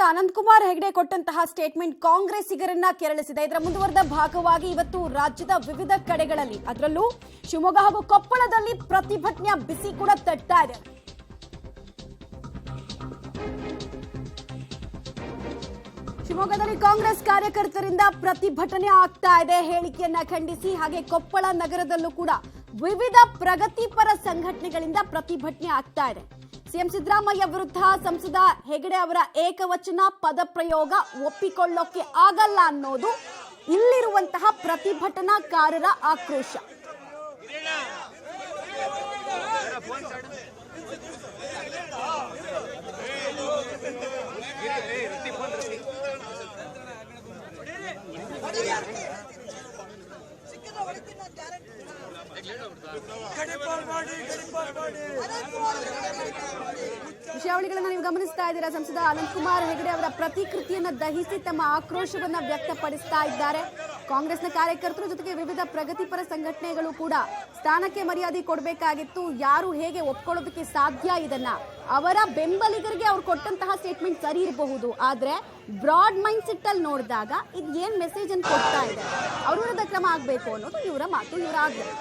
ಅನಂತಕುಮಾರ್ ಹೆಗಡೆ ಕೊಟ್ಟಂತಹ ಸ್ಟೇಟ್ಮೆಂಟ್ ಕಾಂಗ್ರೆಸ್ಸಿಗರನ್ನ ಕೆರಳಿಸಿದೆ. ಇದರ ಮುಂದುವರೆದ ಭಾಗವಾಗಿ ಇವತ್ತು ರಾಜ್ಯದ ವಿವಿಧ ಕಡೆಗಳಲ್ಲಿ ಅದರಲ್ಲೂ ಶಿವಮೊಗ್ಗ ಹಾಗೂ ಕೊಪ್ಪಳದಲ್ಲಿ ಪ್ರತಿಭಟನೆಯ ಬಿಸಿ ಕೂಡ ತಟ್ತಾ ಇದೆ. ಶಿವಮೊಗ್ಗದಲ್ಲಿ ಕಾಂಗ್ರೆಸ್ ಕಾರ್ಯಕರ್ತರಿಂದ ಪ್ರತಿಭಟನೆ ಆಗ್ತಾ ಇದೆ ಹೇಳಿಕೆಯನ್ನ ಖಂಡಿಸಿ. ಹಾಗೆ ಕೊಪ್ಪಳ ನಗರದಲ್ಲೂ ಕೂಡ ವಿವಿಧ ಪ್ರಗತಿಪರ ಸಂಘಟನೆಗಳಿಂದ ಪ್ರತಿಭಟನೆ ಆಗ್ತಾ ಇದೆ. ಸಿಎಂ ಸಿದ್ದರಾಮಯ್ಯ ವಿರುದ್ಧ ಸಂಸದ ಹೆಗಡೆ ಅವರ ಏಕವಚನ ಪದ ಪ್ರಯೋಗ ಒಪ್ಪಿಕೊಳ್ಳೋಕೆ ಆಗಲ್ಲ ಅನ್ನೋದು ಇಲ್ಲಿರುವಂತಹ ಪ್ರತಿಭಟನಾಕಾರರ ಆಕ್ರೋಶ. ವಿಷಯಾವಳಿಗಳನ್ನು ನೀವು ಗಮನಿಸ್ತಾ ಇದ್ದೀರಾ. ಸಂಸದ ಅನಂತಕುಮಾರ್ ಹೆಗಡೆ ಅವರ ಪ್ರತಿಕೃತಿಯನ್ನು ದಹಿಸಿ ತಮ್ಮ ಆಕ್ರೋಶವನ್ನ ವ್ಯಕ್ತಪಡಿಸ್ತಾ ಇದ್ದಾರೆ. ಕಾಂಗ್ರೆಸ್ನ ಕಾರ್ಯಕರ್ತರು ಜೊತೆಗೆ ವಿವಿಧ ಪ್ರಗತಿಪರ ಸಂಘಟನೆಗಳು ಕೂಡ ಸ್ಥಾನಕ್ಕೆ ಮರ್ಯಾದೆ ಕೊಡಬೇಕಾಗಿತ್ತು. ಯಾರು ಹೇಗೆ ಒಪ್ಕೊಳ್ಳೋದಕ್ಕೆ ಸಾಧ್ಯ ಇದನ್ನ? ಅವರ ಬೆಂಬಲಿಗರಿಗೆ ಅವ್ರು ಕೊಟ್ಟಂತಹ ಸ್ಟೇಟ್ಮೆಂಟ್ ಸರಿ ಇರಬಹುದು, ಆದ್ರೆ ಬ್ರಾಡ್ ಮೈಂಡ್ ಸೆಟ್ ಅಲ್ಲಿ ನೋಡಿದಾಗ ಇದು ಏನ್ ಮೆಸೇಜ್ ಅನ್ನು ಕೊಡ್ತಾ ಇದೆ, ಅವ್ರ ವಿರುದ್ಧ ಕ್ರಮ ಆಗ್ಬೇಕು ಅನ್ನೋದು ಇವರ ಮಾತು, ಇವರ ಆಗ್ಬೇಕು.